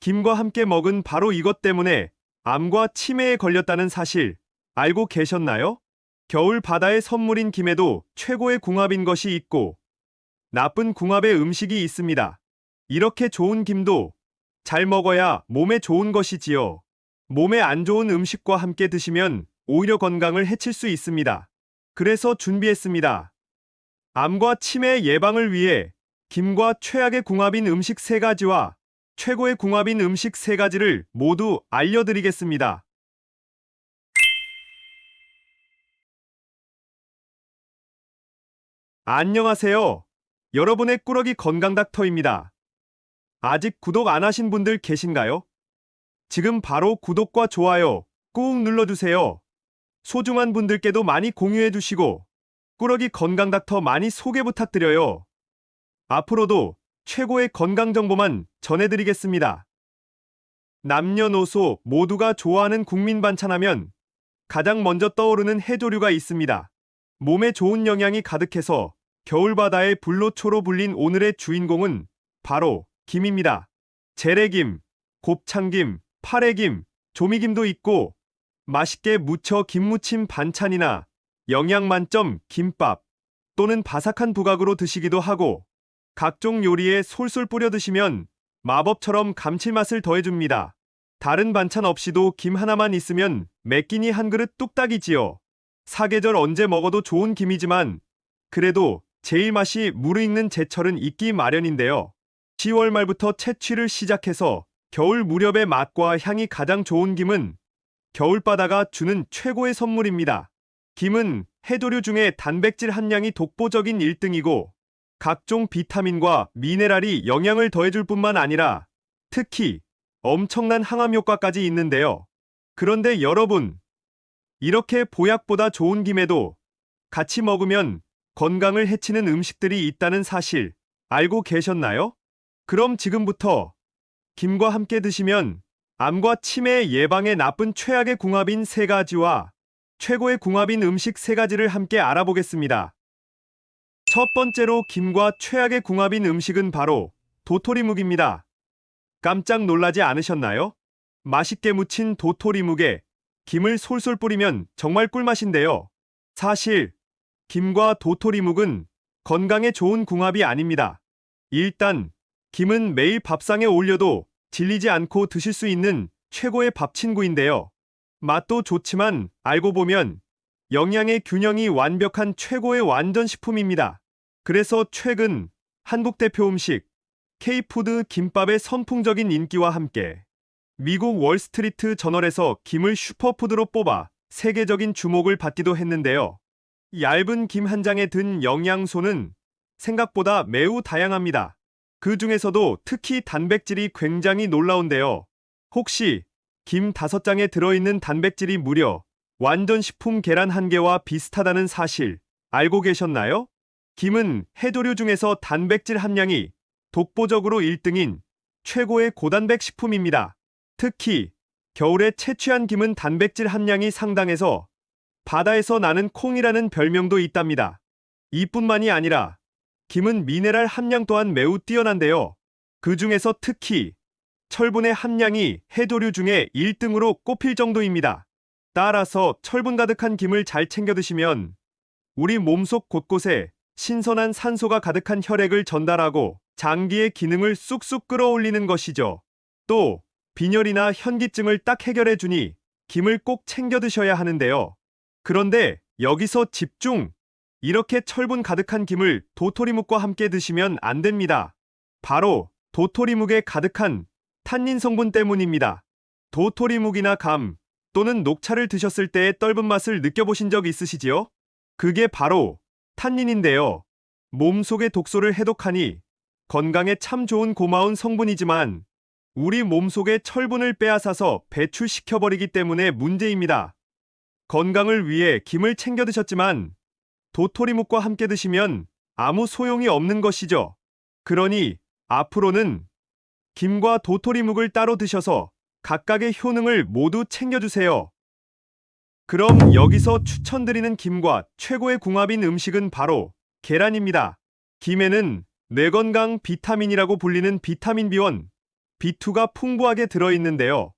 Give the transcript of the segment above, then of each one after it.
김과 함께 먹은 바로 이것 때문에 암과 치매에 걸렸다는 사실 알고 계셨나요? 겨울 바다의 선물인 김에도 최고의 궁합인 것이 있고 나쁜 궁합의 음식이 있습니다. 이렇게 좋은 김도 잘 먹어야 몸에 좋은 것이지요. 몸에 안 좋은 음식과 함께 드시면 오히려 건강을 해칠 수 있습니다. 그래서 준비했습니다. 암과 치매 예방을 위해 김과 최악의 궁합인 음식 3가지와 최고의 궁합인 음식 3가지를 모두 알려드리겠습니다. 안녕하세요. 여러분의 꾸러기 건강 닥터입니다. 아직 구독 안 하신 분들 계신가요? 지금 바로 구독과 좋아요 꾹 눌러주세요. 소중한 분들께도 많이 공유해주시고 꾸러기 건강 닥터 많이 소개 부탁드려요. 앞으로도 최고의 건강 정보만 전해드리겠습니다. 남녀노소 모두가 좋아하는 국민 반찬하면 가장 먼저 떠오르는 해조류가 있습니다. 몸에 좋은 영양이 가득해서 겨울바다의 불로초로 불린 오늘의 주인공은 바로 김입니다. 재래김, 곱창김, 파래김, 조미김도 있고 맛있게 무쳐 김무침 반찬이나 영양 만점 김밥 또는 바삭한 부각으로 드시기도 하고 각종 요리에 솔솔 뿌려 드시면 마법처럼 감칠맛을 더해줍니다. 다른 반찬 없이도 김 하나만 있으면 매 끼니 한 그릇 뚝딱이지요. 사계절 언제 먹어도 좋은 김이지만 그래도 제일 맛이 무르익는 제철은 있기 마련인데요. 10월 말부터 채취를 시작해서 겨울 무렵의 맛과 향이 가장 좋은 김은 겨울바다가 주는 최고의 선물입니다. 김은 해조류 중에 단백질 함량이 독보적인 1등이고 각종 비타민과 미네랄이 영양을 더해줄 뿐만 아니라 특히 엄청난 항암 효과까지 있는데요. 그런데 여러분, 이렇게 보약보다 좋은 김에도 같이 먹으면 건강을 해치는 음식들이 있다는 사실 알고 계셨나요? 그럼 지금부터 김과 함께 드시면 암과 치매 예방에 나쁜 최악의 궁합인 3가지와 최고의 궁합인 음식 3가지를 함께 알아보겠습니다. 첫 번째로 김과 최악의 궁합인 음식은 바로 도토리묵입니다. 깜짝 놀라지 않으셨나요? 맛있게 무친 도토리묵에 김을 솔솔 뿌리면 정말 꿀맛인데요. 사실 김과 도토리묵은 건강에 좋은 궁합이 아닙니다. 일단 김은 매일 밥상에 올려도 질리지 않고 드실 수 있는 최고의 밥 친구인데요. 맛도 좋지만 알고 보면 영양의 균형이 완벽한 최고의 완전 식품입니다. 그래서 최근 한국 대표 음식 K푸드 김밥의 선풍적인 인기와 함께 미국 월스트리트 저널에서 김을 슈퍼푸드로 뽑아 세계적인 주목을 받기도 했는데요. 얇은 김 한 장에 든 영양소는 생각보다 매우 다양합니다. 그 중에서도 특히 단백질이 굉장히 놀라운데요. 혹시 김 5장에 들어있는 단백질이 무려 완전 식품 계란 1개와 비슷하다는 사실 알고 계셨나요? 김은 해조류 중에서 단백질 함량이 독보적으로 1등인 최고의 고단백 식품입니다. 특히 겨울에 채취한 김은 단백질 함량이 상당해서 바다에서 나는 콩이라는 별명도 있답니다. 이뿐만이 아니라 김은 미네랄 함량 또한 매우 뛰어난데요. 그 중에서 특히 철분의 함량이 해조류 중에 1등으로 꼽힐 정도입니다. 따라서 철분 가득한 김을 잘 챙겨 드시면 우리 몸속 곳곳에 신선한 산소가 가득한 혈액을 전달하고 장기의 기능을 쑥쑥 끌어올리는 것이죠. 또 빈혈이나 현기증을 딱 해결해 주니 김을 꼭 챙겨 드셔야 하는데요. 그런데 여기서 집중! 이렇게 철분 가득한 김을 도토리묵과 함께 드시면 안 됩니다. 바로 도토리묵에 가득한 탄닌 성분 때문입니다. 도토리묵이나 감 또는 녹차를 드셨을 때의 떫은 맛을 느껴보신 적 있으시지요? 그게 바로 탄닌인데요. 몸속의 독소를 해독하니 건강에 참 좋은 고마운 성분이지만 우리 몸속의 철분을 빼앗아서 배출시켜버리기 때문에 문제입니다. 건강을 위해 김을 챙겨 드셨지만 도토리묵과 함께 드시면 아무 소용이 없는 것이죠. 그러니 앞으로는 김과 도토리묵을 따로 드셔서 각각의 효능을 모두 챙겨주세요. 그럼 여기서 추천드리는 김과 최고의 궁합인 음식은 바로 계란입니다. 김에는 뇌건강 비타민이라고 불리는 비타민 B1, B2가 풍부하게 들어있는데요.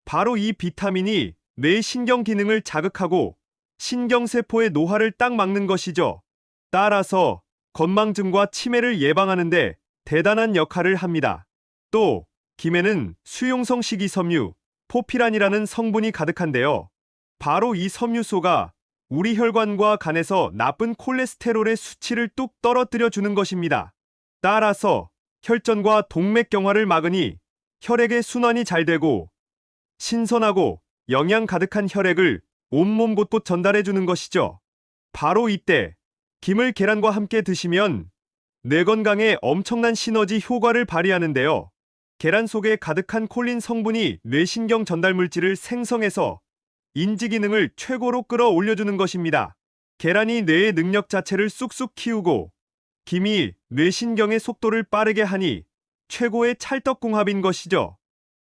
바로 이 비타민이 뇌의 신경 기능을 자극하고 신경세포의 노화를 딱 막는 것이죠. 따라서 건망증과 치매를 예방하는데 대단한 역할을 합니다. 또 김에는 수용성 식이섬유, 포피란이라는 성분이 가득한데요. 바로 이 섬유소가 우리 혈관과 간에서 나쁜 콜레스테롤의 수치를 뚝 떨어뜨려 주는 것입니다. 따라서 혈전과 동맥경화를 막으니 혈액의 순환이 잘 되고 신선하고 영양 가득한 혈액을 온몸 곳곳 전달해 주는 것이죠. 바로 이때 김을 계란과 함께 드시면 뇌 건강에 엄청난 시너지 효과를 발휘하는데요. 계란 속에 가득한 콜린 성분이 뇌신경 전달 물질을 생성해서 인지 기능을 최고로 끌어올려주는 것입니다. 계란이 뇌의 능력 자체를 쑥쑥 키우고 김이 뇌신경의 속도를 빠르게 하니 최고의 찰떡궁합인 것이죠.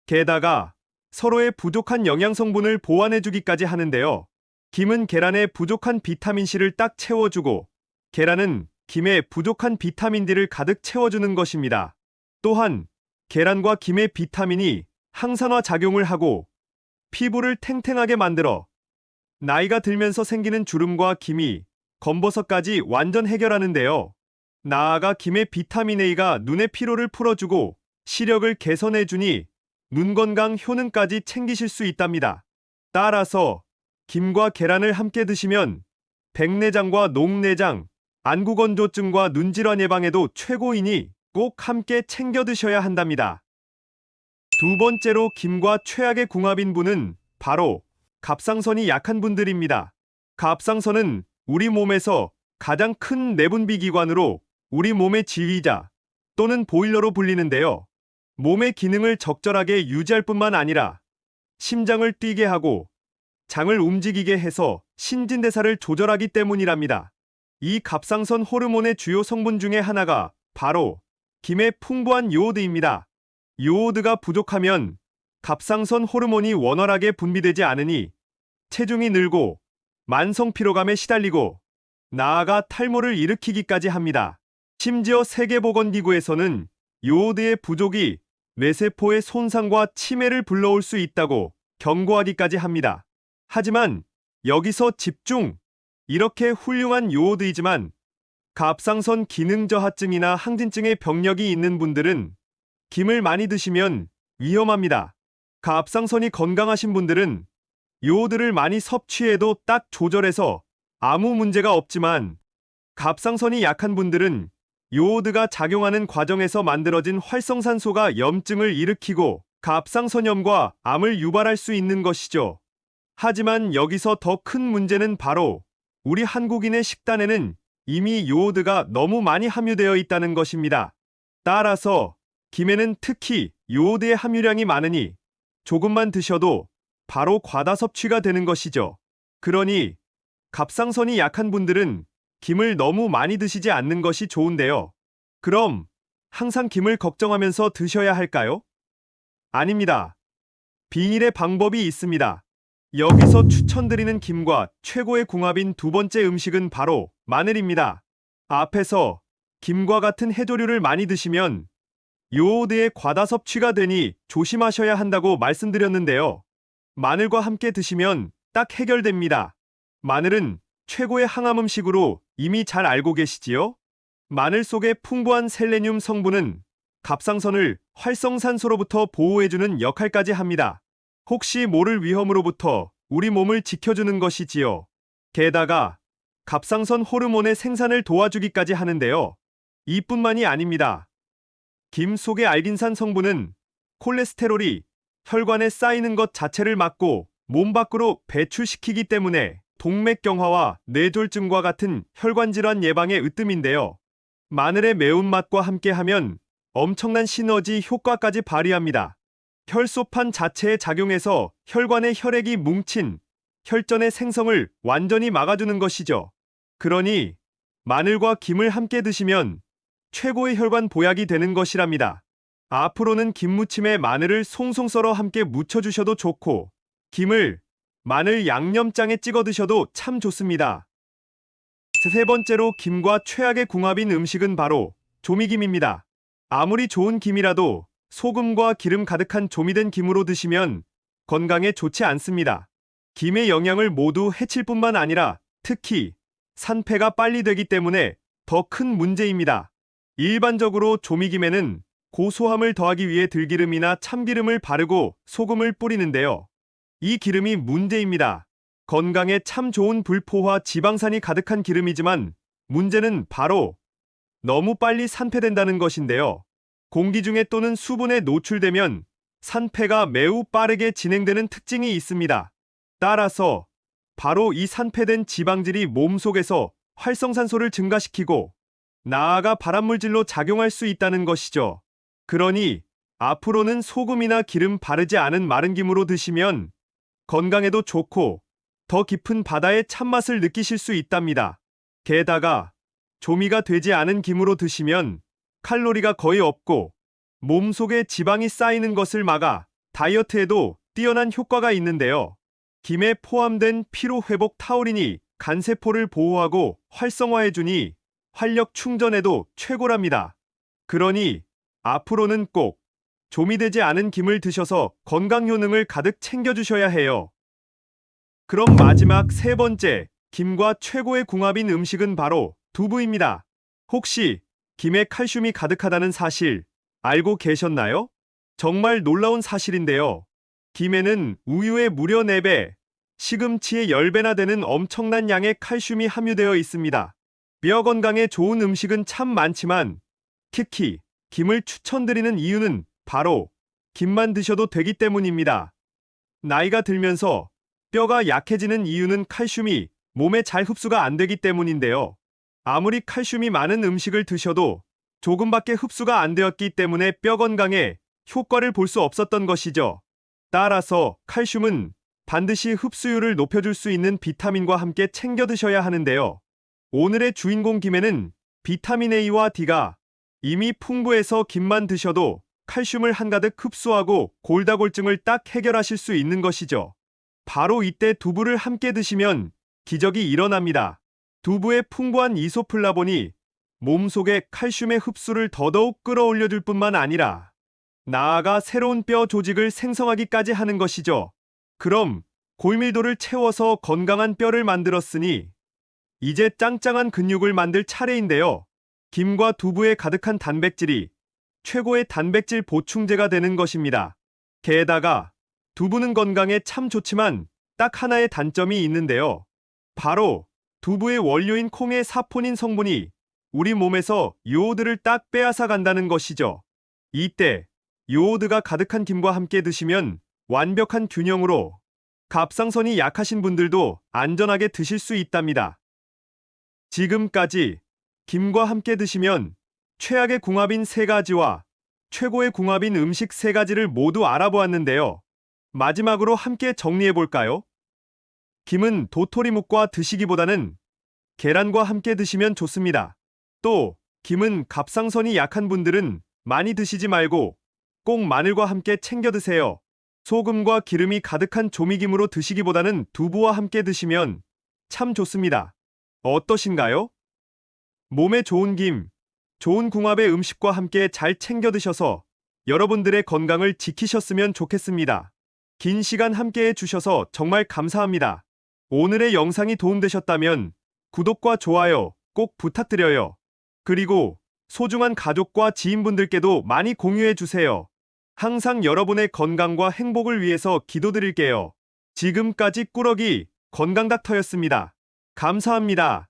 게다가 서로의 부족한 영양 성분을 보완해주기까지 하는데요. 김은 계란에 부족한 비타민C를 딱 채워주고 계란은 김에 부족한 비타민 D를 가득 채워주는 것입니다. 또한 계란과 김의 비타민이 항산화 작용을 하고 피부를 탱탱하게 만들어 나이가 들면서 생기는 주름과 기미, 검버섯까지 완전 해결하는데요. 나아가 김의 비타민 A가 눈의 피로를 풀어주고 시력을 개선해주니 눈 건강 효능까지 챙기실 수 있답니다. 따라서 김과 계란을 함께 드시면 백내장과 녹내장, 안구건조증과 눈질환 예방에도 최고이니 꼭 함께 챙겨 드셔야 한답니다. 두 번째로 김과 최악의 궁합인 분은 바로 갑상선이 약한 분들입니다. 갑상선은 우리 몸에서 가장 큰 내분비 기관으로 우리 몸의 지휘자 또는 보일러로 불리는데요. 몸의 기능을 적절하게 유지할 뿐만 아니라 심장을 뛰게 하고 장을 움직이게 해서 신진대사를 조절하기 때문이랍니다. 이 갑상선 호르몬의 주요 성분 중에 하나가 바로 김의 풍부한 요오드입니다. 요오드가 부족하면 갑상선 호르몬이 원활하게 분비되지 않으니 체중이 늘고 만성 피로감에 시달리고 나아가 탈모를 일으키기까지 합니다. 심지어 세계보건기구에서는 요오드의 부족이 뇌세포의 손상과 치매를 불러올 수 있다고 경고하기까지 합니다. 하지만 여기서 집중! 이렇게 훌륭한 요오드이지만 갑상선 기능 저하증이나 항진증의 병력이 있는 분들은 김을 많이 드시면 위험합니다. 갑상선이 건강하신 분들은 요오드를 많이 섭취해도 딱 조절해서 아무 문제가 없지만 갑상선이 약한 분들은 요오드가 작용하는 과정에서 만들어진 활성산소가 염증을 일으키고 갑상선염과 암을 유발할 수 있는 것이죠. 하지만 여기서 더 큰 문제는 바로 우리 한국인의 식단에는 이미 요오드가 너무 많이 함유되어 있다는 것입니다. 따라서 김에는 특히 요오드의 함유량이 많으니 조금만 드셔도 바로 과다 섭취가 되는 것이죠. 그러니 갑상선이 약한 분들은 김을 너무 많이 드시지 않는 것이 좋은데요. 그럼 항상 김을 걱정하면서 드셔야 할까요? 아닙니다. 비닐의 방법이 있습니다. 여기서 추천드리는 김과 최고의 궁합인 두 번째 음식은 바로 마늘입니다. 앞에서 김과 같은 해조류를 많이 드시면 요오드의 과다 섭취가 되니 조심하셔야 한다고 말씀드렸는데요. 마늘과 함께 드시면 딱 해결됩니다. 마늘은 최고의 항암 음식으로 이미 잘 알고 계시지요? 마늘 속의 풍부한 셀레늄 성분은 갑상선을 활성산소로부터 보호해주는 역할까지 합니다. 혹시 모를 위험으로부터 우리 몸을 지켜주는 것이지요. 게다가 갑상선 호르몬의 생산을 도와주기까지 하는데요. 이뿐만이 아닙니다. 김 속의 알긴산 성분은 콜레스테롤이 혈관에 쌓이는 것 자체를 막고 몸 밖으로 배출시키기 때문에 동맥경화와 뇌졸중과 같은 혈관 질환 예방에 으뜸인데요. 마늘의 매운맛과 함께하면 엄청난 시너지 효과까지 발휘합니다. 혈소판 자체에 작용해서 혈관에 혈액이 뭉친 혈전의 생성을 완전히 막아주는 것이죠. 그러니 마늘과 김을 함께 드시면 최고의 혈관 보약이 되는 것이랍니다. 앞으로는 김무침에 마늘을 송송 썰어 함께 무쳐주셔도 좋고 김을 마늘 양념장에 찍어 드셔도 참 좋습니다. 세 번째로 김과 최악의 궁합인 음식은 바로 조미김입니다. 아무리 좋은 김이라도 소금과 기름 가득한 조미된 김으로 드시면 건강에 좋지 않습니다. 김의 영양을 모두 해칠 뿐만 아니라 특히 산패가 빨리 되기 때문에 더 큰 문제입니다. 일반적으로 조미김에는 고소함을 더하기 위해 들기름이나 참기름을 바르고 소금을 뿌리는데요. 이 기름이 문제입니다. 건강에 참 좋은 불포화 지방산이 가득한 기름이지만 문제는 바로 너무 빨리 산패된다는 것인데요. 공기 중에 또는 수분에 노출되면 산패가 매우 빠르게 진행되는 특징이 있습니다. 따라서 바로 이 산패된 지방질이 몸속에서 활성산소를 증가시키고 나아가 발암물질로 작용할 수 있다는 것이죠. 그러니 앞으로는 소금이나 기름 바르지 않은 마른 김으로 드시면 건강에도 좋고 더 깊은 바다의 참맛을 느끼실 수 있답니다. 게다가 조미가 되지 않은 김으로 드시면 칼로리가 거의 없고 몸속에 지방이 쌓이는 것을 막아 다이어트에도 뛰어난 효과가 있는데요. 김에 포함된 피로회복 타우린이 간세포를 보호하고 활성화해주니 활력 충전에도 최고랍니다. 그러니 앞으로는 꼭 조미되지 않은 김을 드셔서 건강 효능을 가득 챙겨주셔야 해요. 그럼 마지막 세 번째, 김과 최고의 궁합인 음식은 바로 두부입니다. 혹시 김에 칼슘이 가득하다는 사실 알고 계셨나요? 정말 놀라운 사실인데요. 김에는 우유의 무려 4배, 시금치의 10배나 되는 엄청난 양의 칼슘이 함유되어 있습니다. 뼈 건강에 좋은 음식은 참 많지만 특히 김을 추천드리는 이유는 바로 김만 드셔도 되기 때문입니다. 나이가 들면서 뼈가 약해지는 이유는 칼슘이 몸에 잘 흡수가 안 되기 때문인데요. 아무리 칼슘이 많은 음식을 드셔도 조금밖에 흡수가 안 되었기 때문에 뼈 건강에 효과를 볼 수 없었던 것이죠. 따라서 칼슘은 반드시 흡수율을 높여줄 수 있는 비타민과 함께 챙겨 드셔야 하는데요. 오늘의 주인공 김에는 비타민 A와 D가 이미 풍부해서 김만 드셔도 칼슘을 한가득 흡수하고 골다공증을 딱 해결하실 수 있는 것이죠. 바로 이때 두부를 함께 드시면 기적이 일어납니다. 두부의 풍부한 이소플라본이 몸속의 칼슘의 흡수를 더더욱 끌어올려줄 뿐만 아니라 나아가 새로운 뼈 조직을 생성하기까지 하는 것이죠. 그럼 골밀도를 채워서 건강한 뼈를 만들었으니 이제 짱짱한 근육을 만들 차례인데요. 김과 두부에 가득한 단백질이 최고의 단백질 보충제가 되는 것입니다. 게다가 두부는 건강에 참 좋지만 딱 하나의 단점이 있는데요. 바로 두부의 원료인 콩의 사포닌 성분이 우리 몸에서 요오드를 딱 빼앗아 간다는 것이죠. 이때 요오드가 가득한 김과 함께 드시면 완벽한 균형으로 갑상선이 약하신 분들도 안전하게 드실 수 있답니다. 지금까지 김과 함께 드시면 최악의 궁합인 3가지와 최고의 궁합인 음식 3가지를 모두 알아보았는데요. 마지막으로 함께 정리해볼까요? 김은 도토리묵과 드시기보다는 계란과 함께 드시면 좋습니다. 또 김은 갑상선이 약한 분들은 많이 드시지 말고 꼭 마늘과 함께 챙겨 드세요. 소금과 기름이 가득한 조미김으로 드시기보다는 두부와 함께 드시면 참 좋습니다. 어떠신가요? 몸에 좋은 김, 좋은 궁합의 음식과 함께 잘 챙겨 드셔서 여러분들의 건강을 지키셨으면 좋겠습니다. 긴 시간 함께 해주셔서 정말 감사합니다. 오늘의 영상이 도움되셨다면 구독과 좋아요 꼭 부탁드려요. 그리고 소중한 가족과 지인분들께도 많이 공유해주세요. 항상 여러분의 건강과 행복을 위해서 기도드릴게요. 지금까지 꾸러기 건강닥터였습니다. 감사합니다.